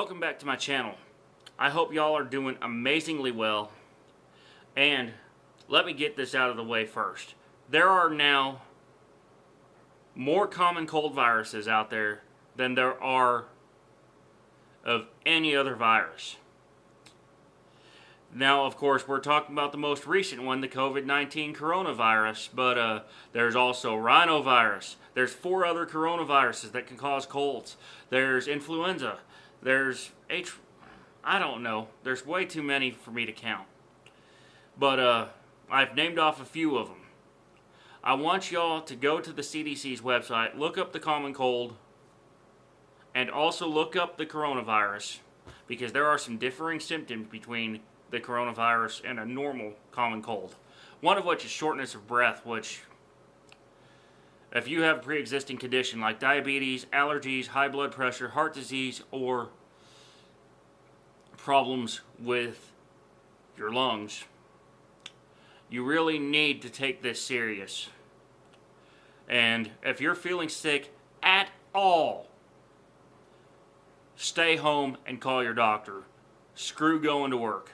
Welcome back to my channel. I hope y'all are doing amazingly well. And let me get this out of the way first. There are now more common cold viruses out there than there are of any other virus. Now, of course, we're talking about the most recent one, the COVID-19 coronavirus, but there's also rhinovirus. There's 4 other coronaviruses that can cause colds. There's influenza. There's I don't know. There's way too many for me to count. But I've named off a few of them. I want y'all to go to the CDC's website, look up the common cold, and also look up the coronavirus, because there are some differing symptoms between the coronavirus and a normal common cold. One of which is shortness of breath, which, if you have a pre-existing condition like diabetes, allergies, high blood pressure, heart disease, or problems with your lungs, you really need to take this serious. And if you're feeling sick at all, stay home and call your doctor. Screw going to work.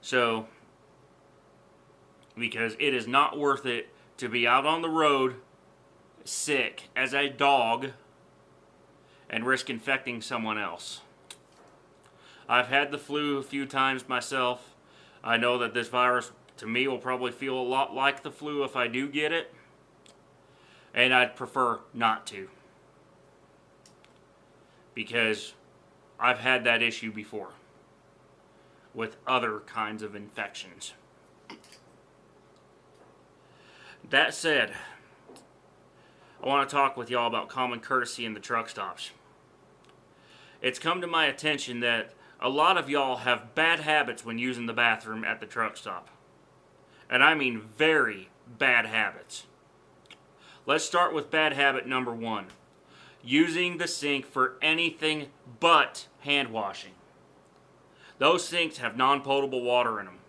So, because it is not worth it to be out on the road sick as a dog and risk infecting someone else. I've had the flu a few times myself. I know that this virus, to me, will probably feel a lot like the flu if I do get it. And I'd prefer not to, because I've had that issue before with other kinds of infections. That said, I want to talk with y'all about common courtesy in the truck stops. It's come to my attention that a lot of y'all have bad habits when using the bathroom at the truck stop. And I mean very bad habits. Let's start with bad habit number 1. Using the sink for anything but hand washing. Those sinks have non-potable water in them.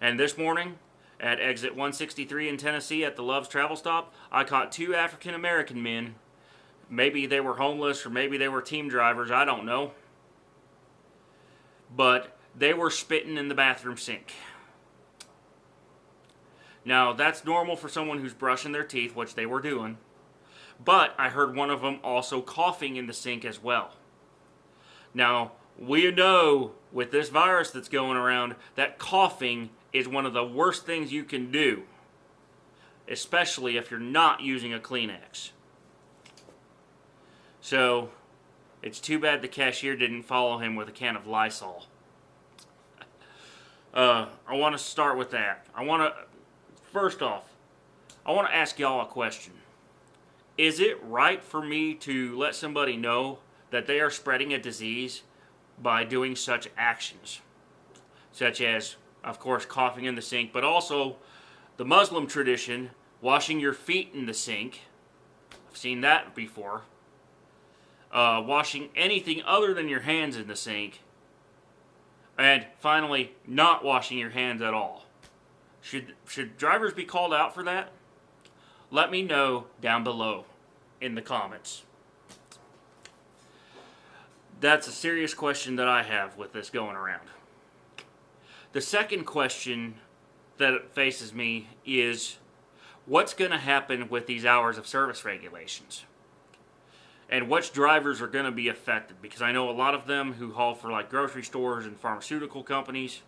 And this morning, at exit 163 in Tennessee at the Love's Travel Stop, I caught 2 African American men. Maybe they were homeless or maybe they were team drivers, I don't know. But they were spitting in the bathroom sink. Now, that's normal for someone who's brushing their teeth, which they were doing. But I heard one of them also coughing in the sink as well. Now, we know with this virus that's going around that coughing is one of the worst things you can do, especially if you're not using a Kleenex. So, it's too bad the cashier didn't follow him with a can of Lysol. I want to start with that. First off, I want to ask y'all a question. Is it right for me to let somebody know that they are spreading a disease by doing such actions? Such as, of course, coughing in the sink, but also the Muslim tradition, washing your feet in the sink. I've seen that before. Washing anything other than your hands in the sink. And finally, not washing your hands at all. Should drivers be called out for that? Let me know down below in the comments. That's a serious question that I have with this going around. The second question that faces me is, what's going to happen with these hours of service regulations? And which drivers are going to be affected? Because I know a lot of them who haul for like grocery stores and pharmaceutical companies.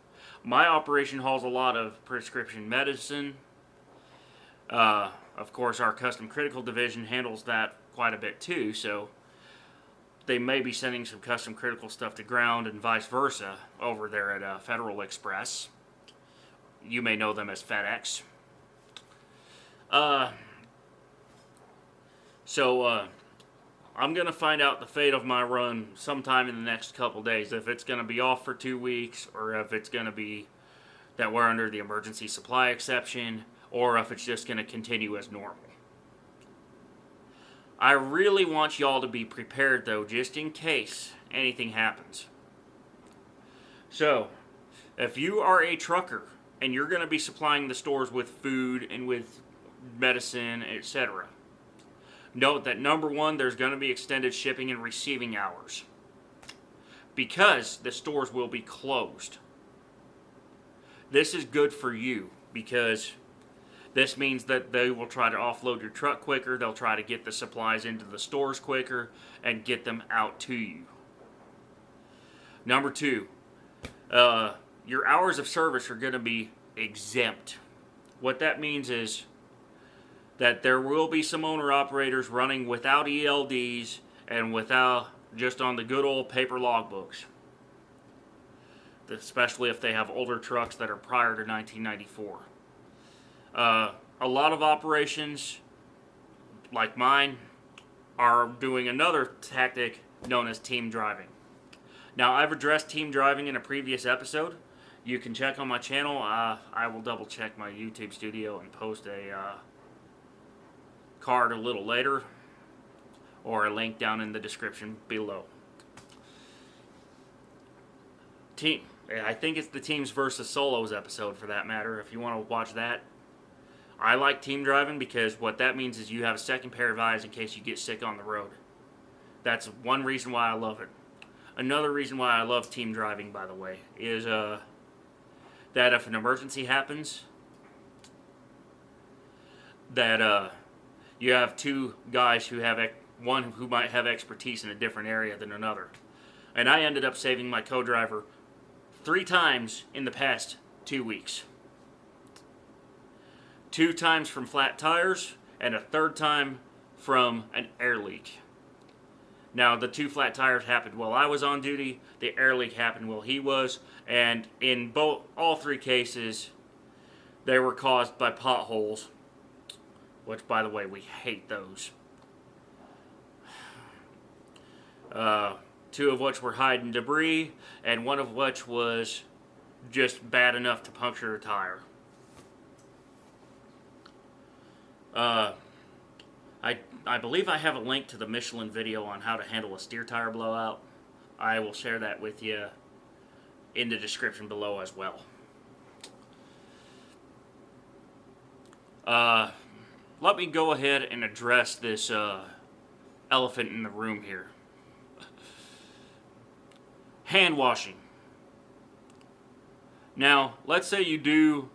My operation hauls a lot of prescription medicine. Of course, our custom critical division handles that quite a bit too, so they may be sending some custom critical stuff to ground and vice versa over there at Federal Express. You may know them as FedEx. I'm going to find out the fate of my run sometime in the next couple days. If it's going to be off for 2 weeks, or if it's going to be that we're under the emergency supply exception, or if it's just going to continue as normal. I really want y'all to be prepared, though, just in case anything happens. So, if you are a trucker and you're going to be supplying the stores with food and with medicine, etc., Note that number one, there's going to be extended shipping and receiving hours because the stores will be closed. This is good for you because this means that they will try to offload your truck quicker. They'll try to get the supplies into the stores quicker and get them out to you. Number two, your hours of service are going to be exempt. What that means is that there will be some owner-operators running without ELDs and without, just on the good old paper logbooks. Especially if they have older trucks that are prior to 1994. A lot of operations, like mine, are doing another tactic known as team driving. Now, I've addressed team driving in a previous episode. You can check on my channel. I will double check my YouTube studio and post a card a little later, or a link down in the description below. I think it's the teams versus solos episode for that matter, if you want to watch that. I like team driving because what that means is you have a second pair of eyes in case you get sick on the road. That's one reason why I love it. Another reason why I love team driving, by the way, is that if an emergency happens, that you have two guys who have one who might have expertise in a different area than another. And I ended up saving my co-driver 3 times in the past 2 weeks. 2 times from flat tires, and a 3rd time from an air leak. Now, the 2 flat tires happened while I was on duty, the air leak happened while he was, and in all 3 cases, they were caused by potholes, which, by the way, we hate those. 2 of which were hiding debris, and 1 of which was just bad enough to puncture a tire. I believe I have a link to the Michelin video on how to handle a steer tire blowout. I will share that with you in the description below as well. Let me go ahead and address this elephant in the room here. Hand washing. Now, let's say you do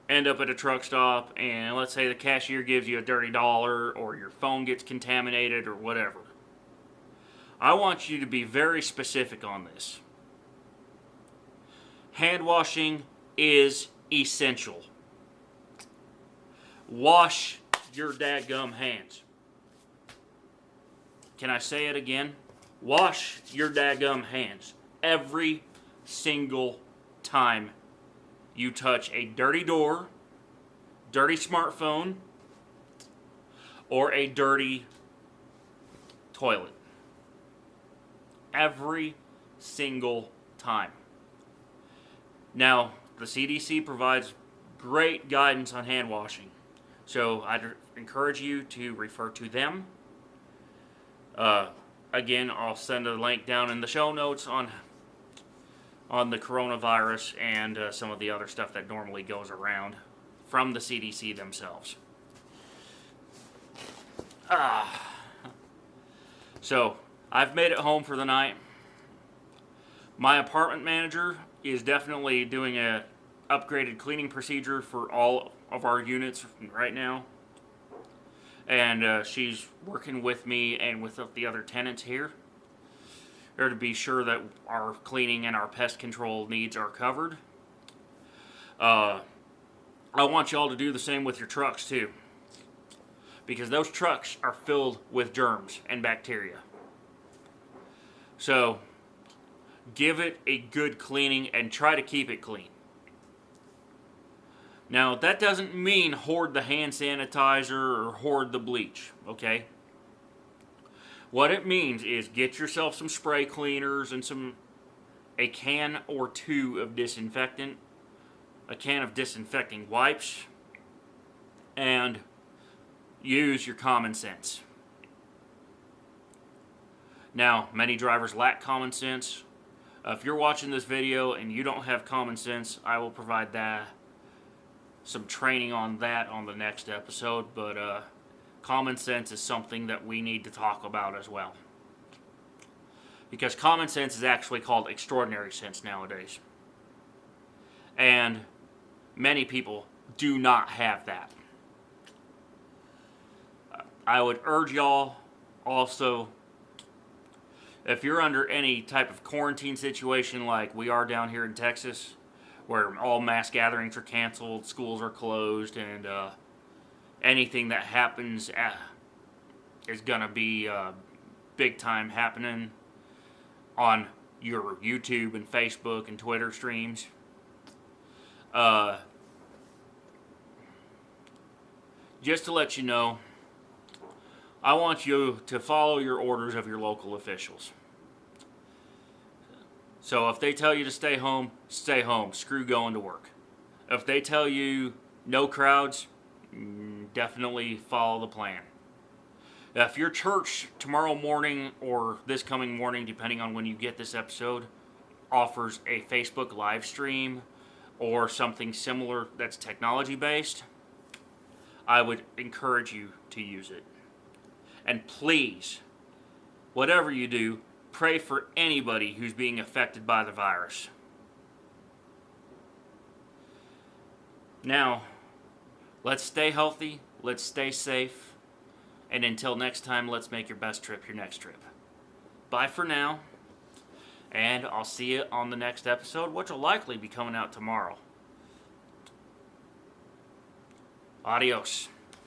end up at a truck stop and let's say the cashier gives you a dirty dollar or your phone gets contaminated or whatever. I want you to be very specific on this. Hand washing is essential. Wash your dadgum hands. Can I say it again? Wash your dadgum hands every single time you touch a dirty door, dirty smartphone, or a dirty toilet. Every single time. Now, the CDC provides great guidance on hand washing, so I'd encourage you to refer to them. Again, I'll send a link down in the show notes on the coronavirus and some of the other stuff that normally goes around from the CDC themselves. So, I've made it home for the night. My apartment manager is definitely doing a upgraded cleaning procedure for all of our units right now. And she's working with me and with the other tenants here to be sure that our cleaning and our pest control needs are covered. I want y'all to do the same with your trucks too, because those trucks are filled with germs and bacteria. So give it a good cleaning and try to keep it clean. Now, that doesn't mean hoard the hand sanitizer or hoard the bleach, okay? What it means is get yourself some spray cleaners and a can or 2 of disinfectant, a can of disinfecting wipes, and use your common sense. Now, many drivers lack common sense. If you're watching this video and you don't have common sense, I will provide some training on that on the next episode, but common sense is something that we need to talk about as well. Because common sense is actually called extraordinary sense nowadays. And many people do not have that. I would urge y'all also, if you're under any type of quarantine situation like we are down here in Texas, where all mass gatherings are canceled, schools are closed, and anything that happens is going to be big time happening on your YouTube and Facebook and Twitter streams. Just to let you know, I want you to follow your orders of your local officials. So if they tell you to stay home, stay home. Screw going to work. If they tell you no crowds, definitely follow the plan. If your church tomorrow morning or this coming morning, depending on when you get this episode, offers a Facebook live stream or something similar that's technology based, I would encourage you to use it. And please, whatever you do, pray for anybody who's being affected by the virus. Now, let's stay healthy, let's stay safe, and until next time, let's make your best trip your next trip. Bye for now, and I'll see you on the next episode, which will likely be coming out tomorrow. Adios.